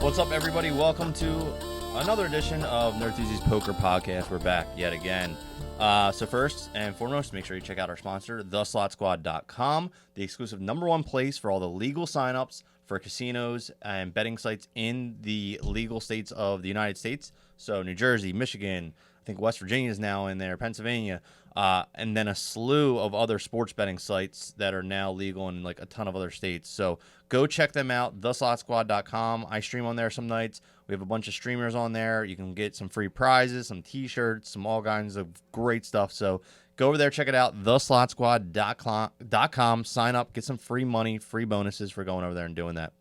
What's up, everybody? Welcome to another edition of Nerdthusiast Poker Podcast. We're back yet again. So first and foremost, make sure you check out our sponsor, theslotsquad.com, the exclusive #1 place for all the legal signups for casinos and betting sites in the legal states of the United States. So New Jersey, Michigan, I think West Virginia is now in there, Pennsylvania, and then a slew of other sports betting sites that are now legal in like a ton of other states. So go check them out, theslotsquad.com. I stream on there some nights. We have a bunch of streamers on there. You can get some free prizes, some t-shirts, some all kinds of great stuff. So go over there, check it out, theslotsquad.com. Sign up, get some free money, free bonuses for going over there and doing that.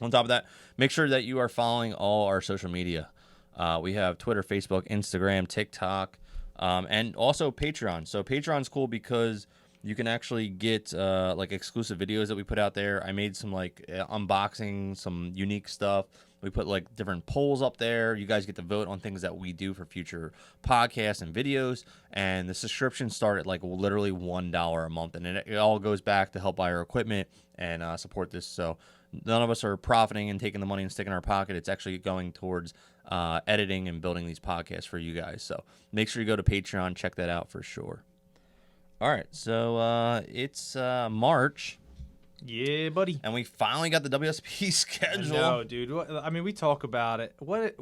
On top of that, make sure that you are following all our social media. We have Twitter, Facebook, Instagram, TikTok, and also Patreon. So Patreon's cool because you can actually get like exclusive videos that we put out there. I made some like unboxing, some unique stuff. We put like different polls up there. You guys get to vote on things that we do for future podcasts and videos. And the subscriptions start at like literally $1 a month. And it all goes back to help buy our equipment and support this. So none of us are profiting and taking the money and sticking in our pocket. It's actually going towards editing and building these podcasts for you guys. So make sure you go to Patreon, check that out for sure. All right, so it's March. Yeah, buddy. And we finally got the WSOP schedule. No, dude. I mean, we talk about it. What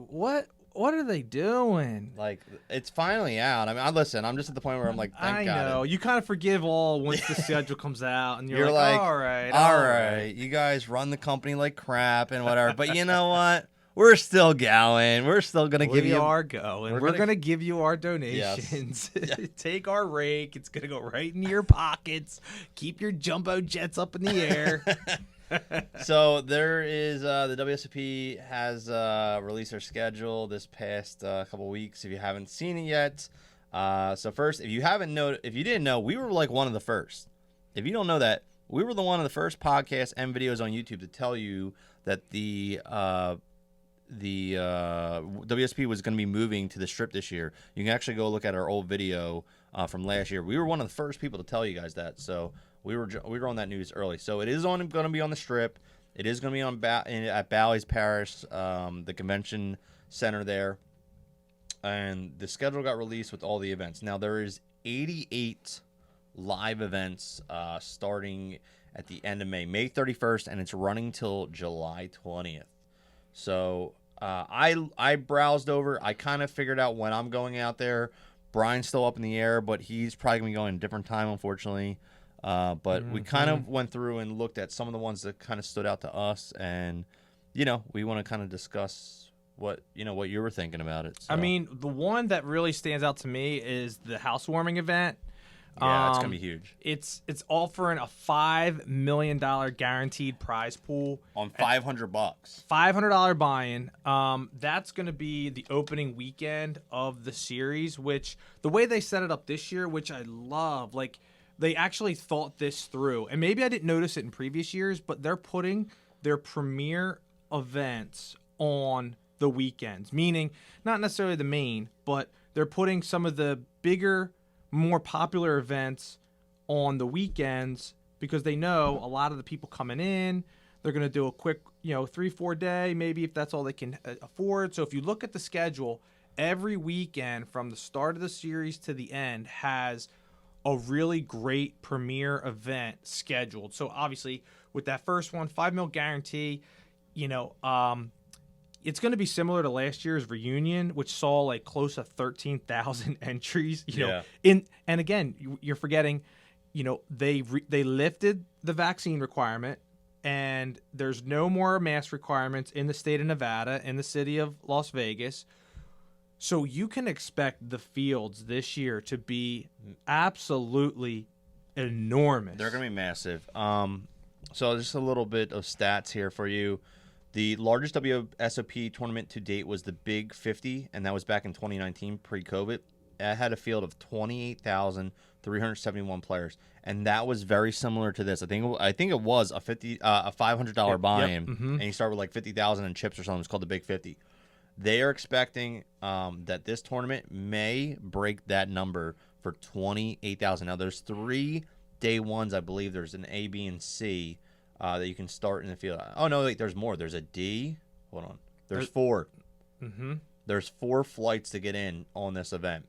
are they doing? Like, it's finally out. I mean, listen, I'm just at the point where I'm like, thank God. I know. You kind of forgive all once the schedule comes out, and you're like, all right. You guys run the company like crap and whatever. But you know what? We're still going. We're still going to give you... We are going. We're going to give you our donations. Yes. Take our rake. It's going to go right into your pockets. Keep your jumbo jets up in the air. So there is... the WSOP has released their schedule this past couple weeks, if you haven't seen it yet. So first, if you didn't know, we were like one of the first. If you don't know that, we were one of the first podcasts and videos on YouTube to tell you that the WSP was going to be moving to the Strip this year. You can actually go look at our old video from last year. We were one of the first people to tell you guys that, so we were on that news early. So it is going to be on the Strip. It is going to be at Bally's Parish, the convention center there, and the schedule got released with all the events. Now there is 88 live events starting at the end of May 31st, and it's running till July 20th. So I browsed over. I kind of figured out when I'm going out there. Brian's still up in the air, but he's probably going to be going a different time, unfortunately. But we kind of went through and looked at some of the ones that kind of stood out to us, and we want to kind of discuss what you were thinking about it. So. I mean, the one that really stands out to me is the housewarming event. Yeah, it's gonna be huge. It's offering a $5 million guaranteed prize pool on $500. $500 buy-in. That's gonna be the opening weekend of the series. Which the way they set it up this year, which I love, like they actually thought this through. And maybe I didn't notice it in previous years, but they're putting their premier events on the weekends, meaning not necessarily the main, but they're putting some of the bigger, more popular events on the weekends because they know a lot of the people coming in, they're going to do a quick, 3-4 day, maybe if that's all they can afford. So if you look at the schedule, every weekend from the start of the series to the end has a really great premier event scheduled. So obviously with that first one, $5 million guarantee, it's going to be similar to last year's reunion, which saw like close to 13,000 entries. And again, you're forgetting, they lifted the vaccine requirement, and there's no more mask requirements in the state of Nevada, in the city of Las Vegas. So you can expect the fields this year to be absolutely enormous. They're going to be massive. So just a little bit of stats here for you. The largest WSOP tournament to date was the Big 50, and that was back in 2019, pre-COVID. It had a field of 28,371 players, and that was very similar to this. I think it was a $500 buy-in, and you start with like 50,000 in chips or something. It's called the Big 50. They are expecting that this tournament may break that number for 28,000. Now, there's 3 day ones, I believe. There's an A, B, and C. That you can start in the field. Oh, no, wait, there's more. There's a D, Hold on. There's 4. Mm-hmm. There's 4 flights to get in on this event.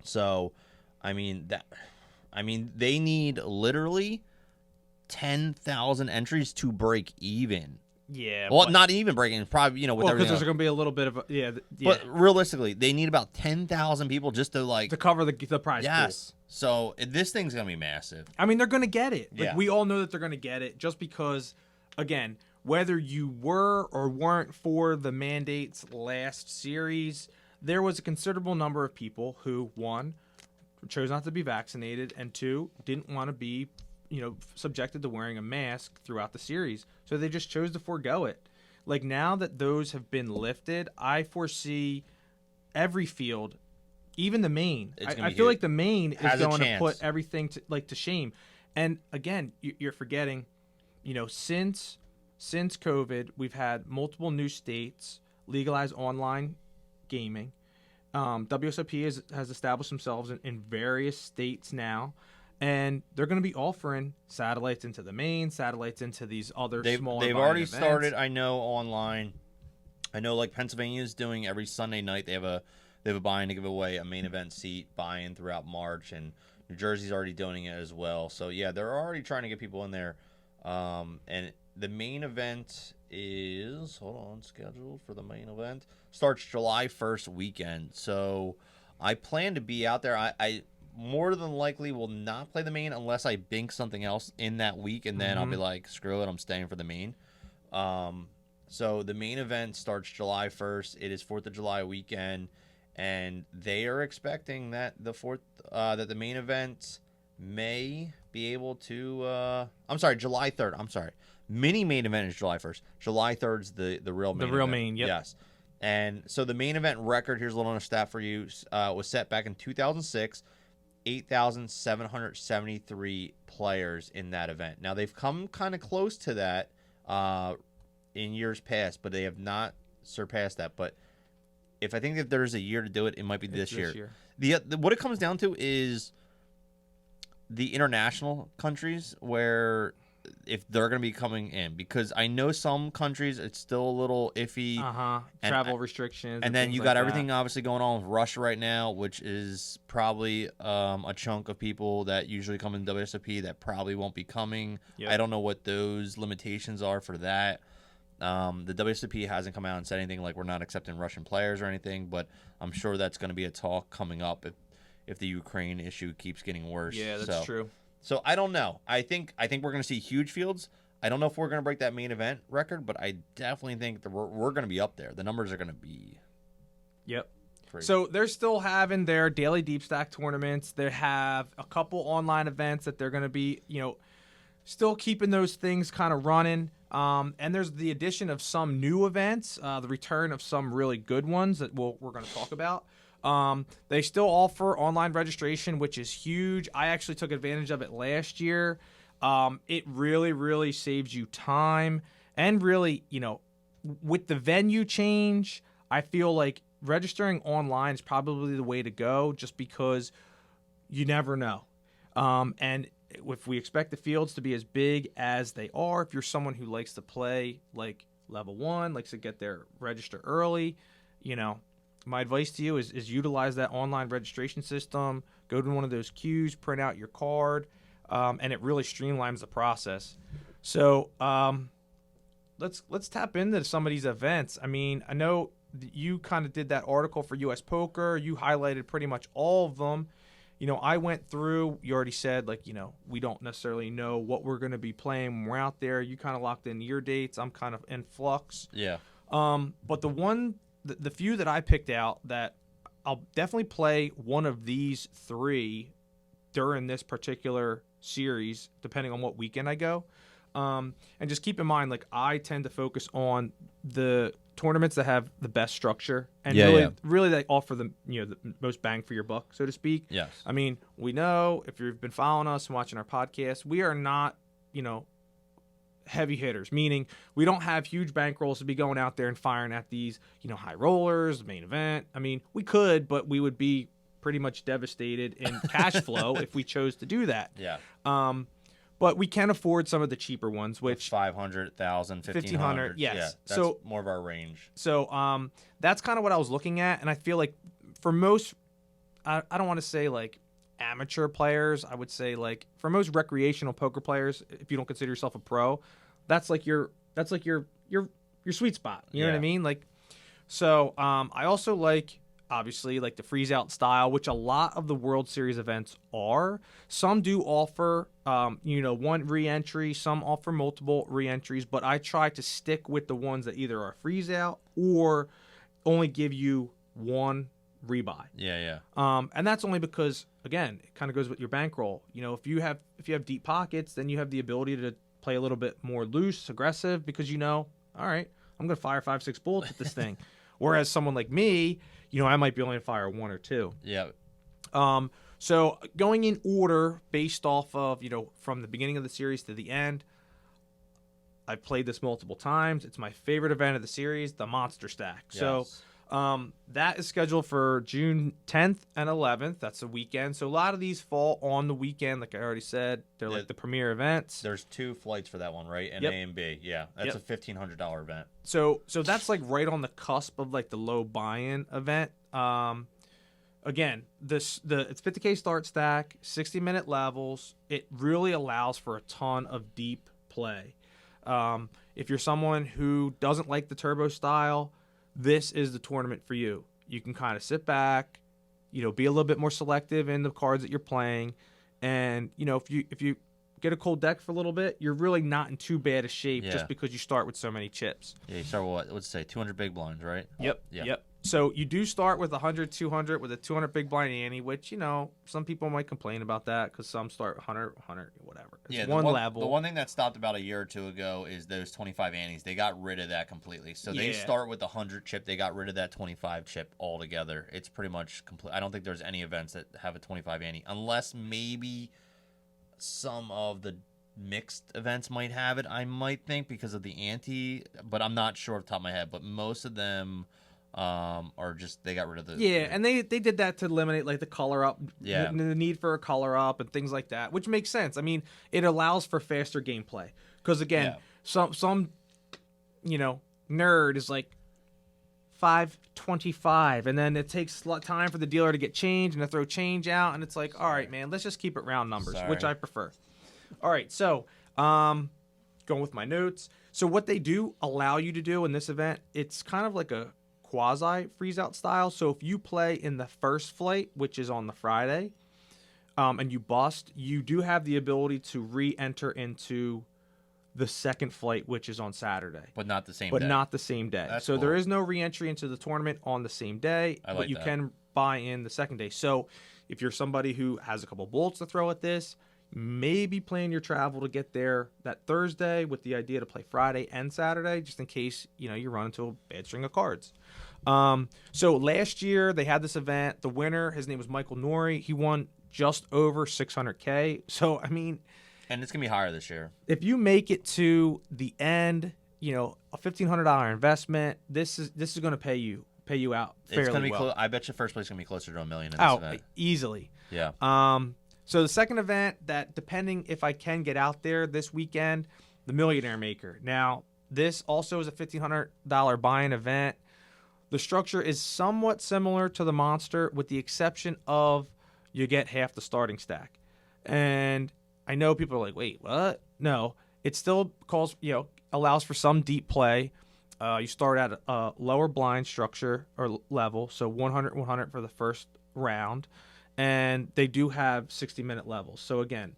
So, I mean they need literally 10,000 entries to break even. Yeah. Well, not even breaking. Probably, with because everything. there's going to be a little bit of yeah. But realistically, they need about 10,000 people just to cover the prize pool. Yes. So this thing's gonna be massive. I mean, they're going to get it. Yeah. We all know that they're going to get it just because, again, whether you were or weren't for the mandates last series, there was a considerable number of people who, 1, chose not to be vaccinated, and 2, didn't want to be, subjected to wearing a mask throughout the series. So they just chose to forego it. Like, now that those have been lifted, I foresee every field, even the main. I feel like the main is going to put everything to shame. And again, you're forgetting, since COVID, we've had multiple new states legalize online gaming. WSOP has established themselves in various states now, and they're going to be offering satellites into the main, satellites into these other smaller. They've already started. I know online. I know like Pennsylvania is doing every Sunday night. They have a buy-in to give away a main event seat buy-in throughout March, and New Jersey's already doing it as well. So yeah, they're already trying to get people in there. And the main event is scheduled for the main event starts July 1st weekend. So I plan to be out there. I more than likely will not play the main unless I bink something else in that week, and then I'll be like, screw it, I'm staying for the main. So the main event starts July 1st. It is 4th of July weekend, and they are expecting that the main event may be able to July 3rd. I'm sorry. Mini main event is July 1st. July 3rd is the real main event. The real main, yep. Yes. And so the main event record, here's a little stat for you, was set back in 2006. 8,773 players in that event. Now, they've come kind of close to that in years past, but they have not surpassed that. But if there's a year to do it, it might be this year. What it comes down to is the international countries where if they're going to be coming in, because I know some countries it's still a little iffy. Travel restrictions. And then you got everything obviously going on with Russia right now, which is probably a chunk of people that usually come in WSOP that probably won't be coming. Yep. I don't know what those limitations are for that. The WSOP hasn't come out and said anything like we're not accepting Russian players or anything, but I'm sure that's going to be a talk coming up if the Ukraine issue keeps getting worse. Yeah, that's true. So I don't know. I think we're going to see huge fields. I don't know if we're going to break that main event record, but I definitely think that we're going to be up there. The numbers are going to be. Yep. Crazy. So they're still having their daily deep stack tournaments. They have a couple online events that they're going to be, still keeping those things kind of running. And there's the addition of some new events, the return of some really good ones that we're going to talk about. They still offer online registration, which is huge. I actually took advantage of it last year. It really, really saves you time. And really, with the venue change, I feel like registering online is probably the way to go just because you never know. And if we expect the fields to be as big as they are, if you're someone who likes to play like level 1, likes to get there, register early, my advice to you is utilize that online registration system. Go to one of those queues, print out your card, and it really streamlines the process. So let's tap into some of these events. I mean, I know you kind of did that article for US Poker. You highlighted pretty much all of them. I went through. You already said we don't necessarily know what we're going to be playing when we're out there. You kind of locked in your dates. I'm kind of in flux. Yeah. But the few that I picked out that I'll definitely play one of these 3 during this particular series, depending on what weekend I go. And just keep in mind, I tend to focus on the tournaments that have the best structure and really they offer the most bang for your buck, so to speak. Yes. I mean, we know if you've been following us and watching our podcast, we are not, heavy hitters, meaning we don't have huge bankrolls to be going out there and firing at these, high rollers, main event. I mean, we could, but we would be pretty much devastated in cash flow if we chose to do that. Yeah. but we can afford some of the cheaper ones, which 500, 1,000, 1,500. yes. Yeah, that's So more of our range. So that's kind of what I was looking at, and I feel like for most, I don't want to say like amateur players, I would say like for most recreational poker players, if you don't consider yourself a pro, that's like your sweet spot. You know what I mean? Like, so I also like obviously like the freeze out style, which a lot of the World Series events are. Some do offer one re-entry, some offer multiple re-entries, but I try to stick with the ones that either are freeze out or only give you one rebuy. Yeah. And that's only because, again, it kind of goes with your bankroll. You know, if you have deep pockets, then you have the ability to play a little bit more loose, aggressive, because all right, I'm gonna fire 5-6 bullets at this thing. Whereas someone like me, I might be only to fire 1 or 2. Yeah. So going in order based off of from the beginning of the series to the end, I've played this multiple times. It's my favorite event of the series, the Monster Stack. Yes. So that is scheduled for June 10th and 11th. That's a weekend. So a lot of these fall on the weekend, like I already said. They're like the premier events. There's 2 flights for that one, right? And Yep. A and B. Yeah, that's a $1,500 event. So that's like right on the cusp of like the low buy-in event. Again, it's 50K start stack, 60-minute levels. It really allows for a ton of deep play. If you're someone who doesn't like the turbo style, this is the tournament for you. You can kind of sit back, be a little bit more selective in the cards that you're playing, and if you get a cold deck for a little bit, you're really not in too bad a shape just because you start with so many chips. Yeah, you start with let's say 200 big blinds, right? Yep. So you do start with 100, 200 with a 200 big blind ante, which some people might complain about that because some start 100, whatever. It's one level. The one thing that stopped about a year or two ago is those 25 antes. They got rid of that completely. So they start with the 100 chip. They got rid of that 25 chip altogether. It's pretty much complete. I don't think there's any events that have a 25 ante, unless maybe some of the mixed events might have it. I might think because of the ante, but I'm not sure off the top of my head. But most of them are just they got rid of the and they did that to eliminate like the color up, the need for a color up and things like that, which makes sense. I mean, it allows for faster gameplay because again, some nerd is like 525, and then it takes time for the dealer to get change and to throw change out, and it's like, all right, man, let's just keep it round numbers, which I prefer. All right, so going with my notes. So what they do allow you to do in this event, it's kind of like a quasi freeze out style. So if you play in the first flight, which is on the Friday, and you bust, you do have the ability to re-enter into the second flight, which is on Saturday. But not the same day. But not the same day. That's so cool. there is no re-entry into the tournament on the same day, but you can buy in the second day. So if you're somebody who has a couple bullets to throw at this, maybe plan your travel to get there that Thursday with the idea to play Friday and Saturday, just in case, you run into a bad string of cards. So last year they had this event. The winner, his name was Michael Nori. He won just over 600K. So, I mean... And it's going to be higher this year. If you make it to the end, a $1,500 investment, this is going to pay you out fairly It's going to be well. I bet you first place is going to be closer to $1 million in this event. Easily. Yeah. So the second event that, depending if I can get out there this weekend, the Millionaire Maker. Now, this also is a $1,500 buy-in event. The structure is somewhat similar to the Monster, with the exception of you get half the starting stack. And I know people are like, wait, what? No, it still allows for some deep play. You start at a lower blind structure or level, so 100 for the first round. And they do have 60-minute levels. So again,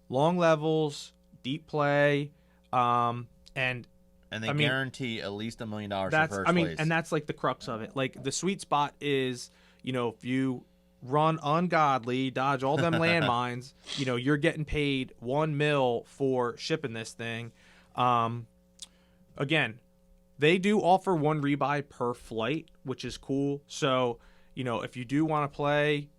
long levels, deep play, and they guarantee at least $1 million for first place. And that's like the crux of it. Like the sweet spot is, if you run ungodly, dodge all them landmines, you're getting paid $1 million for shipping this thing. Again, they do offer one rebuy per flight, which is cool. So, if you do want to play,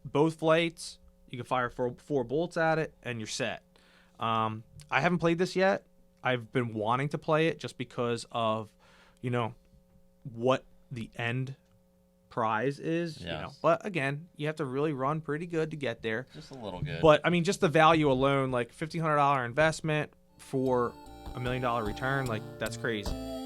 both flights, you can fire 4 bullets at it and you're set. I haven't played this yet. I've been wanting to play it just because of, what the end prize is. You know, but again, you have to really run pretty good to get there. Just a little good. But I mean, just the value alone, like $1,500 investment for $1 million return, like that's crazy.